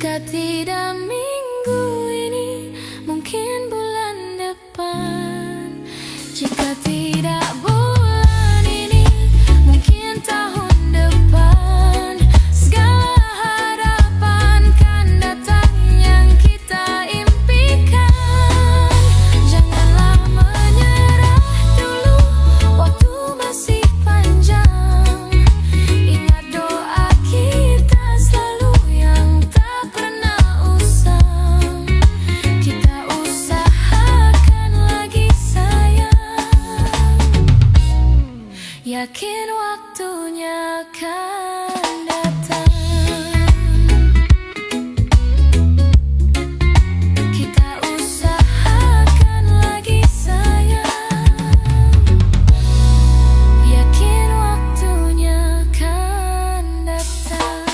Jika tidak minggu ini, mungkin bulan depan. Jika tidak bulan ini, mungkin tahun depan. Segala harapan kan datang yang kita impikan. Janganlah menyerah dulu, waktu masih panjang. Ingat doa kita selalu yang tak pernah usang. Kita usahakan lagi sayang. Yakin waktunya akan datang. Kita usahakan lagi sayang. Yakin waktunya akan datang.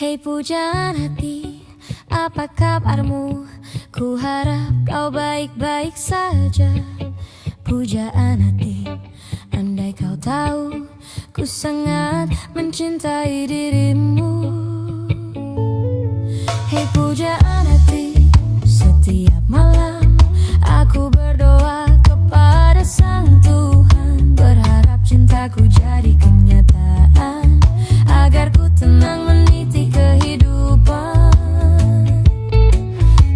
Hei pujaan hati, apa kabarmu? Ku harap kau baik-baik saja. Pujaan hati, andai kau tahu, ku sangat mencintai dirimu. Hei pujaan hati, setiap malam aku berdoa kepada Sang Tuhan, berharap cintaku jadi kenyataan, agar ku tenang meniti kehidupan.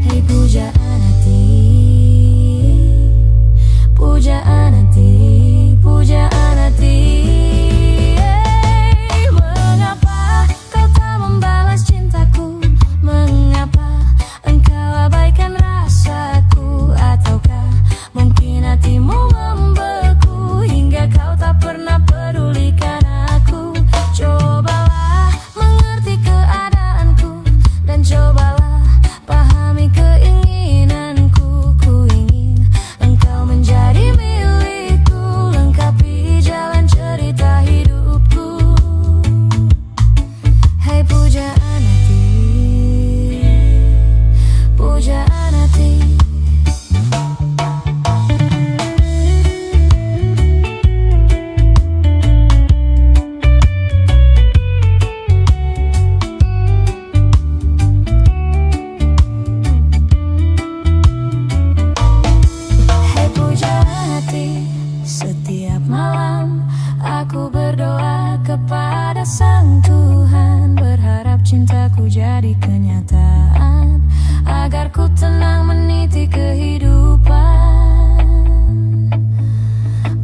Hei pujaan hati, pujaan hati, pujaan hati. Hey, mengapa kau tak membalas cintaku? Mengapa engkau abaikan rasaku? Ataukah mungkin hatimu membeku hingga kau tak pernah pedulikan aku? Cobalah mengerti keadaanku dan cobalah pahami keinginanku. Ku ingin engkau menjadi milikku, lengkapi jalan cerita hidupku. Hai pujaan hati, pujaan hati. Hai pujaan hati, setiap malam aku berdoa kepada Sang Tuhan, berharap cintaku jadi kenyataan, agar ku tenang meniti kehidupan.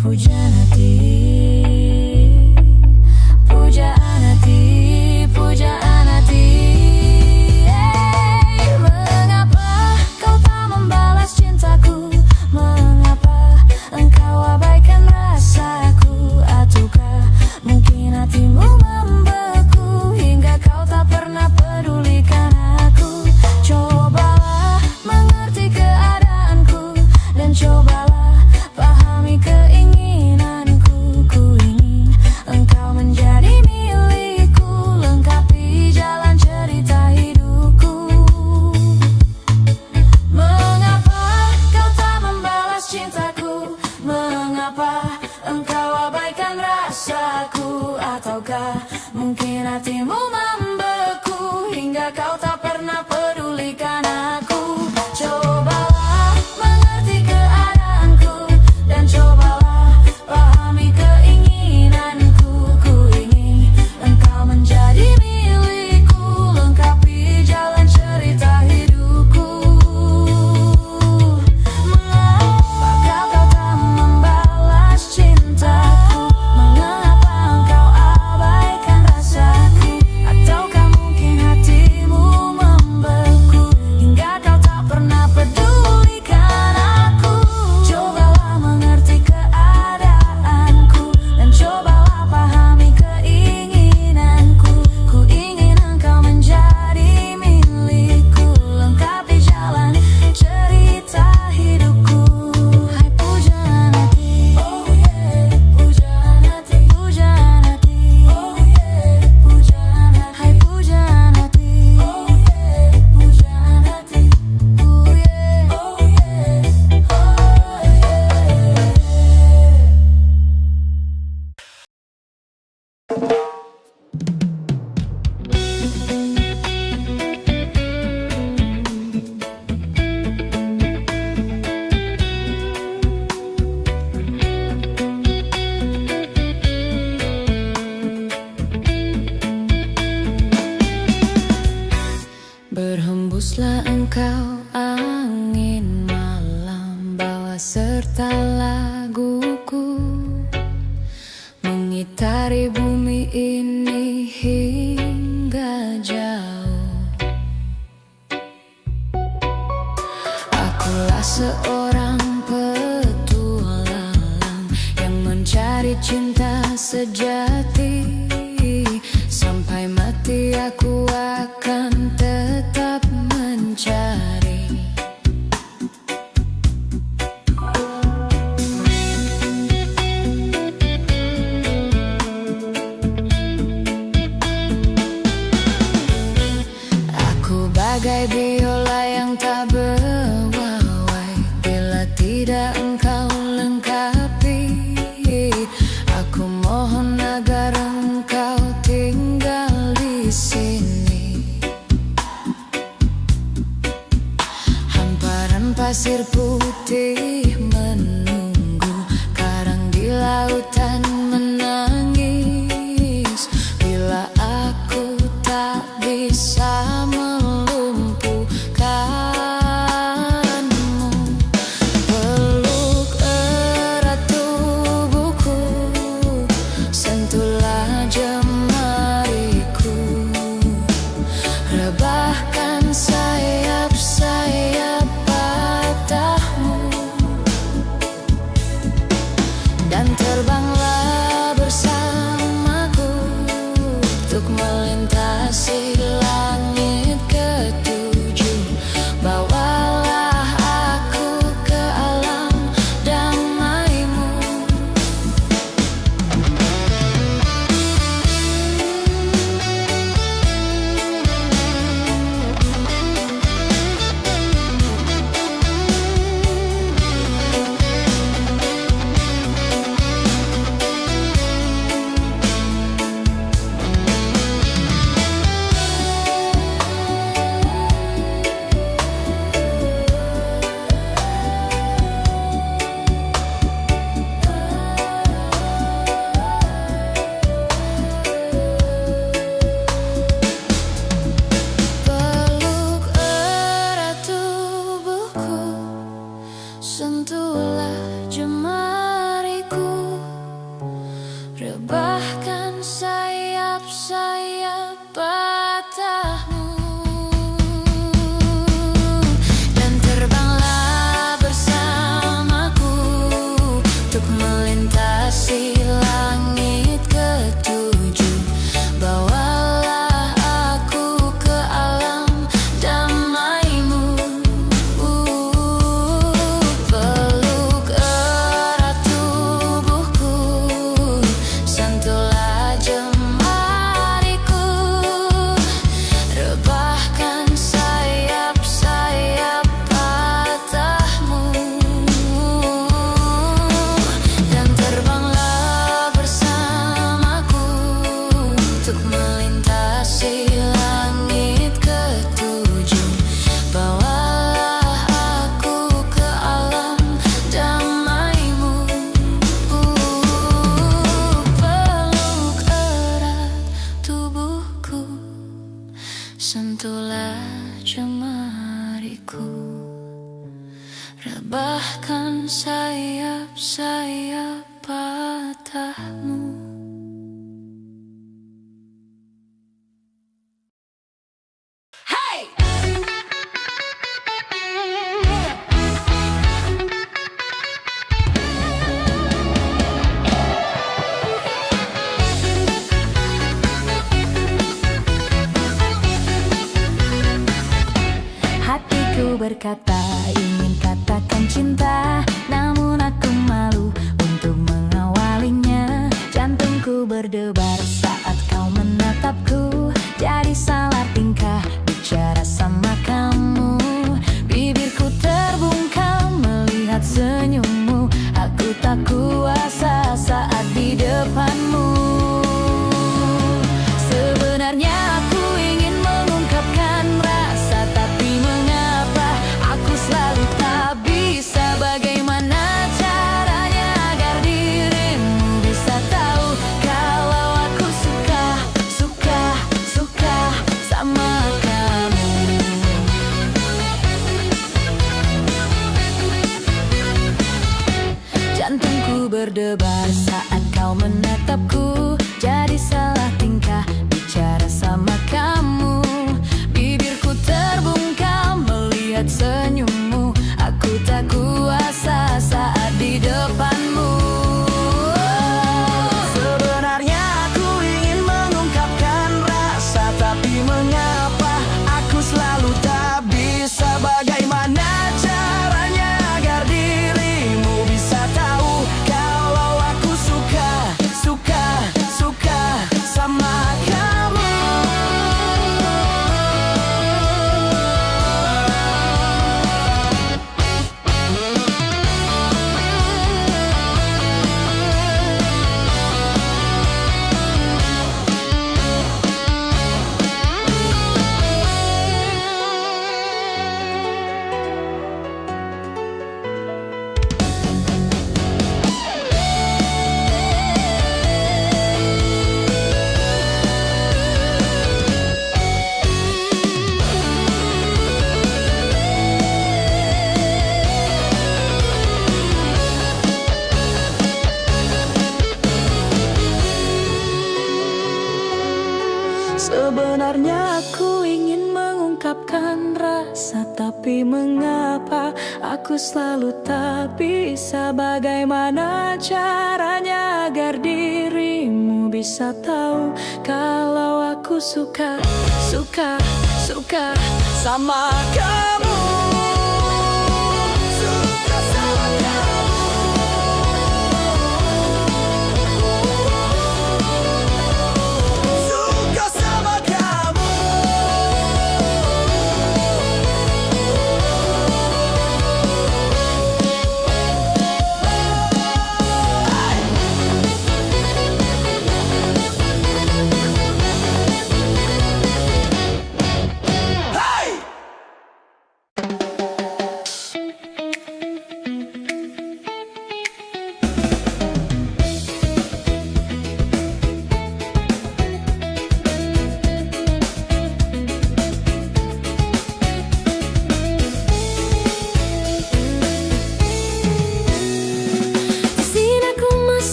Pujaan hati, pujaan hati, pujaan hati. Hey, mengapa kau tak membalas cintaku? Mengapa engkau abaikan rasaku? Ataukah mungkin hatimu membeku hingga kau tak pernah pedulikan aku? Cobalah mengerti keadaanku dan cobalah pahami keinginanku. Ku ingin engkau menjadi milikku, lengkapi jalan cerita hidupku. Mengapa kau tak membalas cintaku? Mengapa engkau abaikan rasaku? Ataukah mungkin hatimu membeku hingga kau tak pernah pedulikan aku? Cobalah mengerti keadaanku dan cobalah pahami keinginanku. Ku ingin engkau menjadi milikku, lengkapi jalan cerita hidupku. Mengapa kau tak membalas cintaku? Mengapa engkau abaikan rasaku? Ataukah mungkin hatimu engkau angin malam, bawa serta laguku, mengitari bumi ini hingga jauh. Akulah seorang petualang yang mencari cinta sejati. Sampai mati aku akan tetap mencari. Aku bagai biola yang tak berwawai bila tidak engkau lengkapi. Aku mohon agar engkau tinggal di sini. Hamparan pasir putih menunggu, karang di lautan menangis bila aku tak bisa melumpuhkanmu. Peluk erat tubuhku, sentuhlah jemariku, rebahkan sayap-sayap patahmu, dan terbanglah bersamaku untuk melintasi langit ketujuh. Bawalah aku ke alam damaimu. Peluk erat tubuhku, sentuhlah jemariku, rebahkan sayap-sayap patahmu, dan terbanglah bersamaku untuk melintasi langit ketujuh. Bawalah aku ke alam damaimu. Peluk erat tubuhku, sentuhlah jemariku, rebahkan sayap-sayap patahmu, dan terbanglah bersamaku untuk melintasi langit ketujuh. Bawalah aku ke alam damaimu. Peluk erat tubuhku, sentuhlah jemariku, rebahkan sayap-sayap patahmu. Hatiku berkata ingin katakan cinta, namun aku malu untuk mengawalinya. Jantungku berdebar saat kau menatapku, jadi salah tingkah bicara sama kamu. Bibirku terbungkam melihat senyummu, aku tak kuasa saat di depanmu. Sebenarnya aku ingin mengungkapkan rasa, tapi mengapa aku selalu tak bisa. Bagaimana kau menatapku, jadi salah tingkah bicara sama kamu. Bibirku terbungkam melihat senyummu, aku tak kuasa saat di depanmu. Sebenarnya aku ingin mengungkapkan rasa, tapi mengapa aku selalu tak bisa. Bagaimana caranya agar dirimu bisa tahu kalau aku suka sama kamu. Sebenarnya aku ingin mengungkapkan rasa, tapi mengapa aku selalu tak bisa. Bagaimana caranya agar dirimu bisa tahu kalau aku suka sama kamu. Suka sama kamu. Suka sama kamu.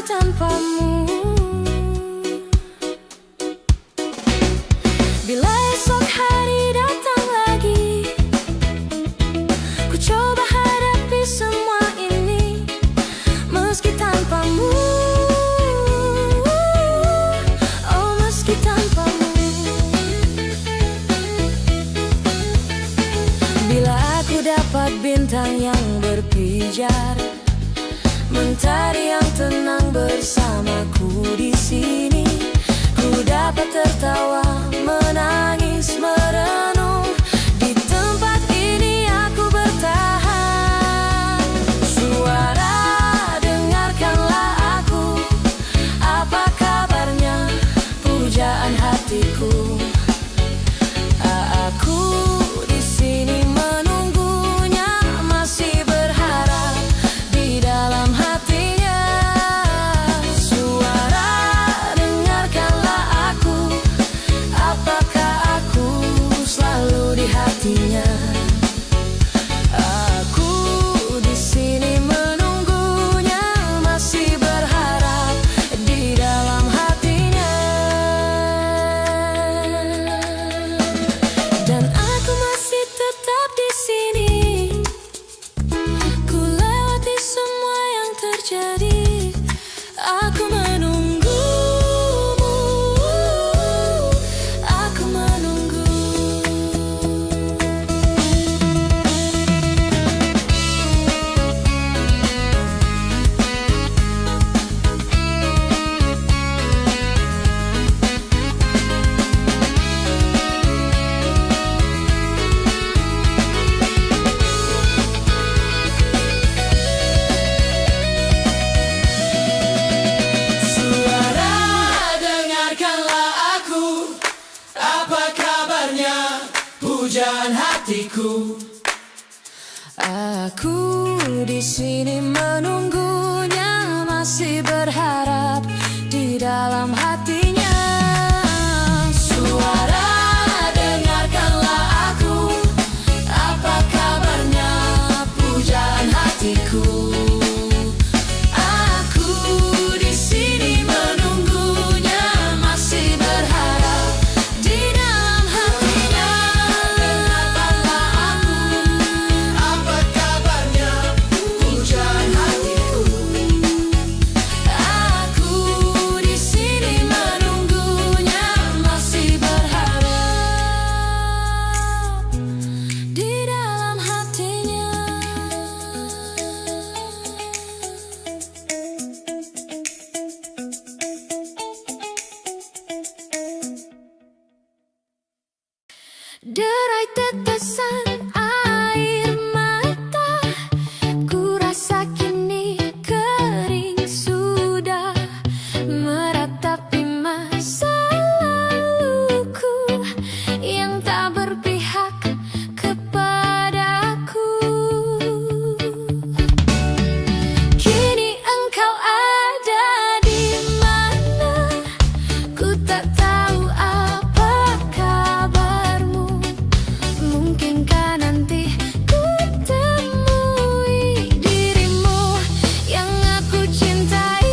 Tanpamu, bila esok hari datang lagi, ku coba hadapi semua ini meski tanpamu. Oh, meski tanpamu. Bila aku dapat bintang yang berpijar, mentari yang tenang bersamaku di sini, ku dapat tertawa, menangis, merenung. Di tempat ini aku bertahan. Suara, dengarkanlah aku. Apa kabarnya, pujaan hatiku? Aku di sini menunggunya, masih berharap di dalam hatinya. Suara, dengarkanlah aku. Apakah aku selalu di hatinya? Aku di sini menunggunya, masih berharap di dalam hatinya. Dan aku masih tetap di sini. Ku lewati semua yang terjadi. Aku menunggumu. Aku menunggu. Suara, dengarkanlah aku. Apa kabarnya, pujaan hatiku? Aku di sini menunggunya, masih berharap di dalam hatinya. Derai tetesan air mata, ku rasa kini kering sudah, meratapi masa laluku yang tak berpihak kepadaku. Kini engkau ada di mana, ku tak tahu apa kabarmu. Mungkinkah nanti ku temui dirimu yang aku cintai.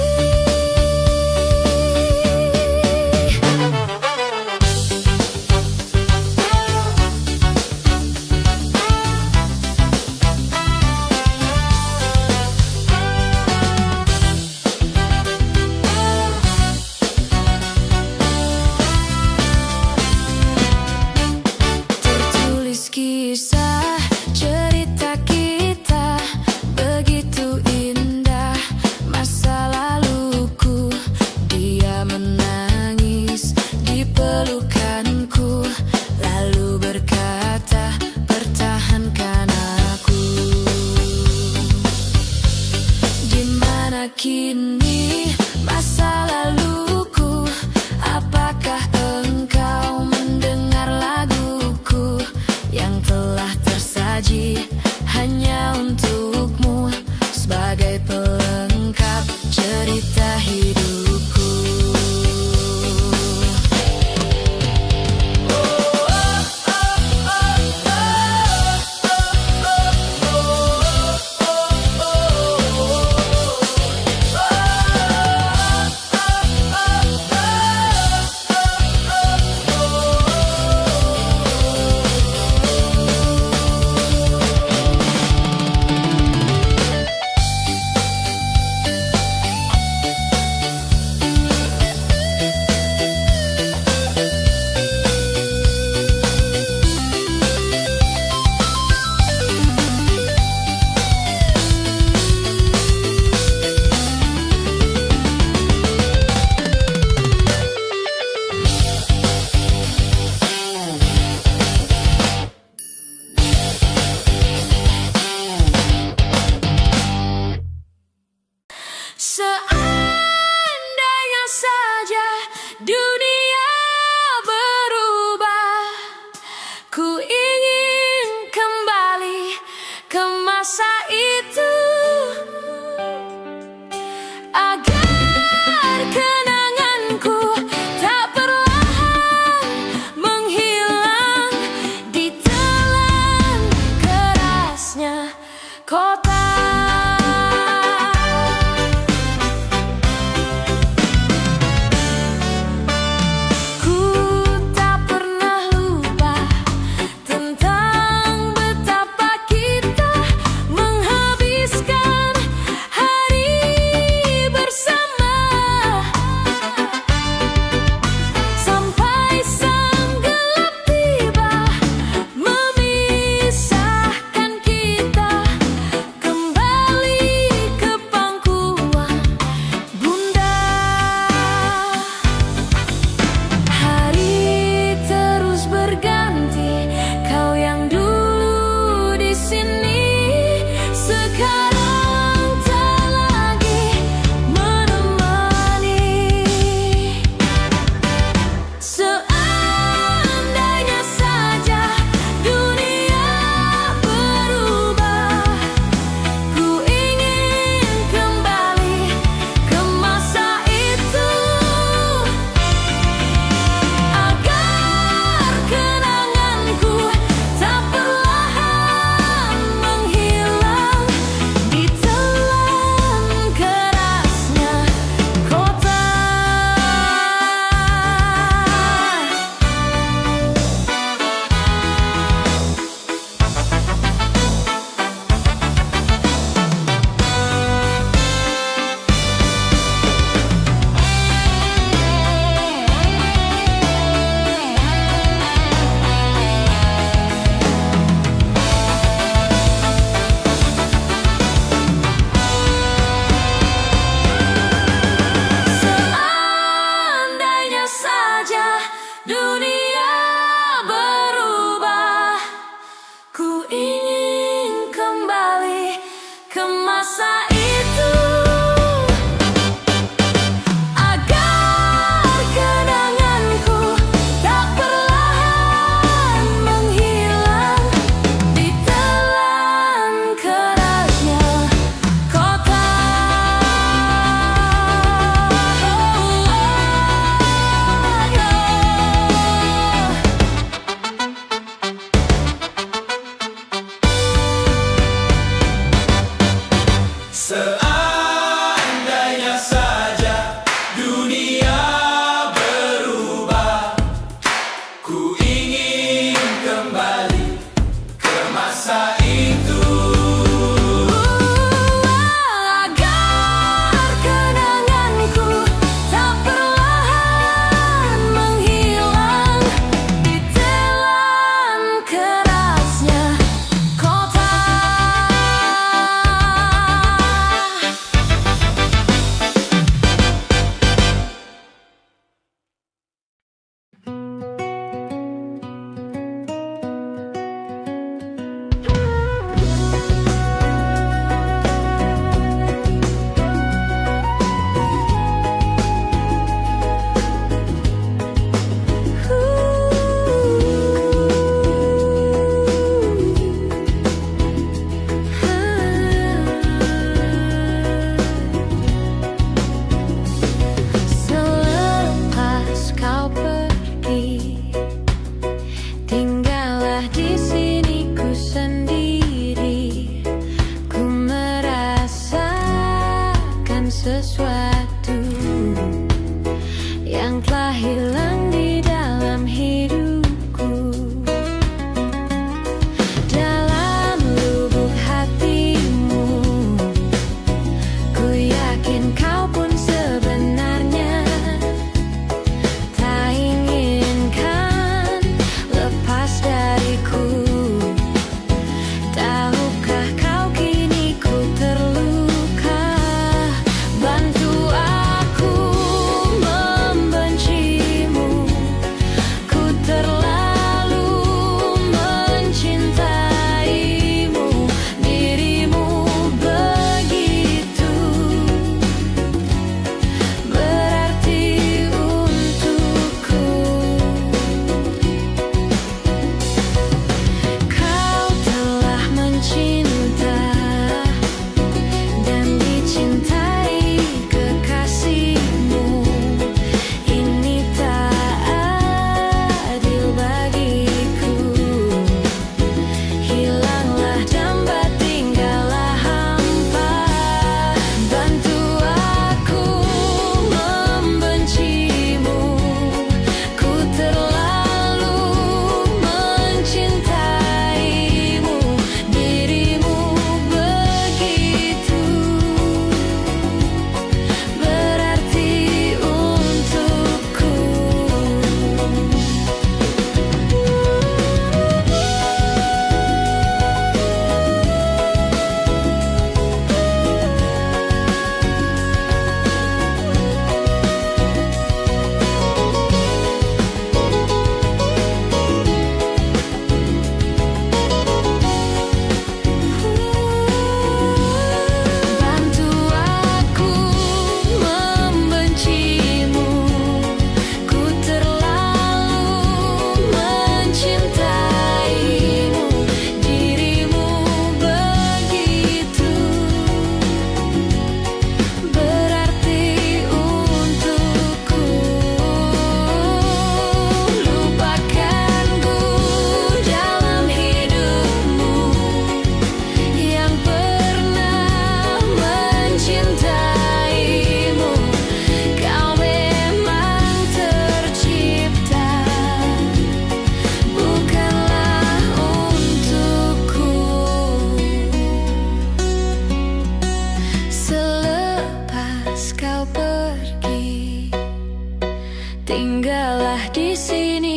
Tertulis kisah cerita kita, begitu indah masa laluku. Dia menangis di pelukanku, lalu berkata, pertahankan aku. Di mana kini masa laluku? Apakah engkau mendengar laguku yang telah tersaji hanya untukmu sebagai pelengkap cerita hidupku?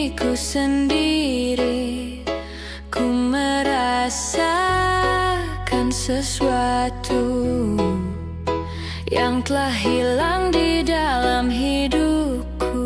diriku sendiri. Ku merasakan sesuatu yang telah hilang di dalam hidupku.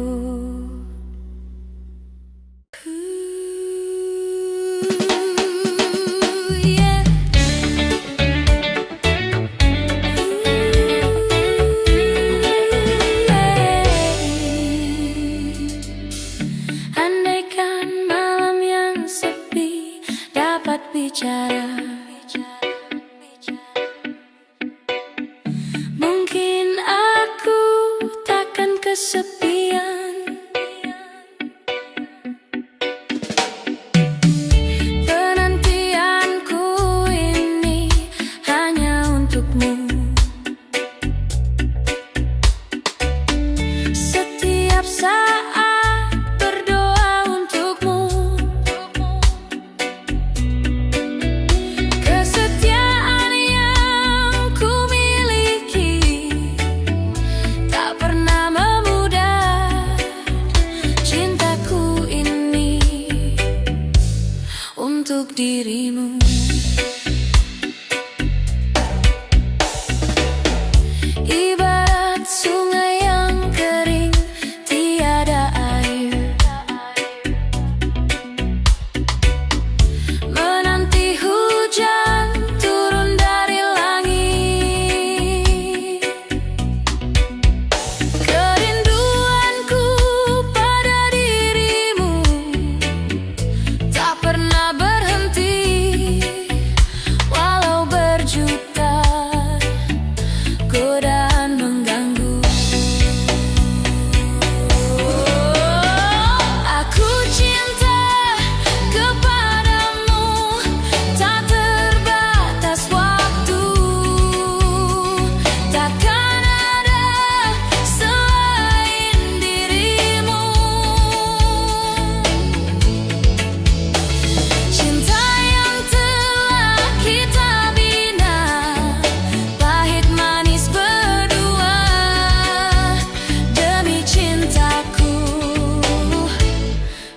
Andaikan malam yang sepi dapat bicara, mungkin aku takkan kesepian. Penantianku ini hanya untukmu. Setiap saat berdoa untukmu. Kesetiaan yang ku miliki tak pernah memudar. Cintaku ini untuk dirimu. Ibarat sungai yang kering tiada air, menanti hujan turun dari langit. Kerinduanku pada dirimu tak pernah berhenti, walau berjuta godaan mengganggu. Aku cinta kepadamu, tak terbatas waktu. Takkan ada selain dirimu. Cinta yang telah kita bina, pahit manis berdua. Demi cintaku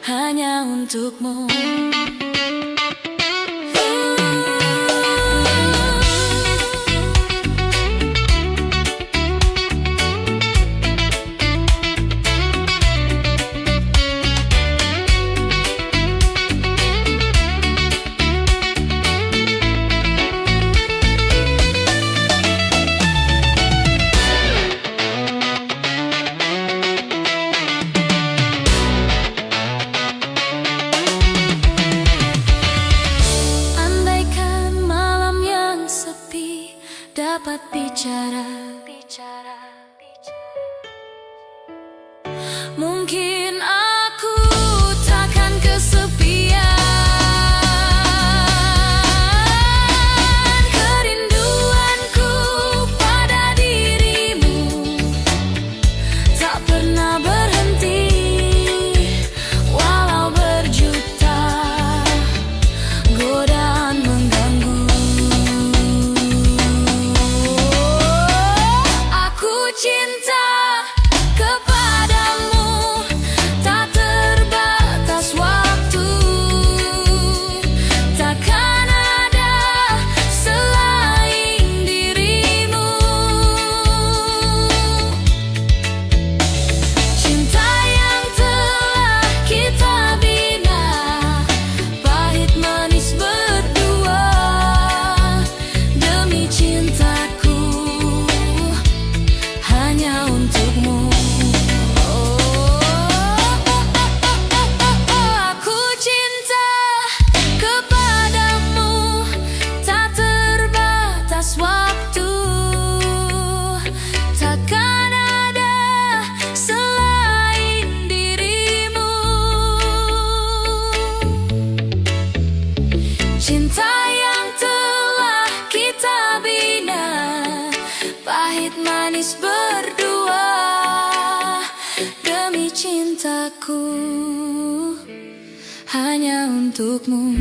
hanya untukmu. Andaikan malam yang sepi dapat bicara, mungkin aku takkan kesepian. Kerinduanku pada dirimu tak pernah berhenti, walau berjuta godaan mengganggu. Aku cinta kepadamu, tak terbatas waktu. Takkan ada selain dirimu. Cinta yang telah kita bina, pahit manis berdua. Demi cintaku hanya untukmu. Aku cinta kepadamu, tak terbatas waktu. Takkan ada selain dirimu. Cinta yang telah kita bina, pahit manis berdua. Demi cintaku hanya untukmu.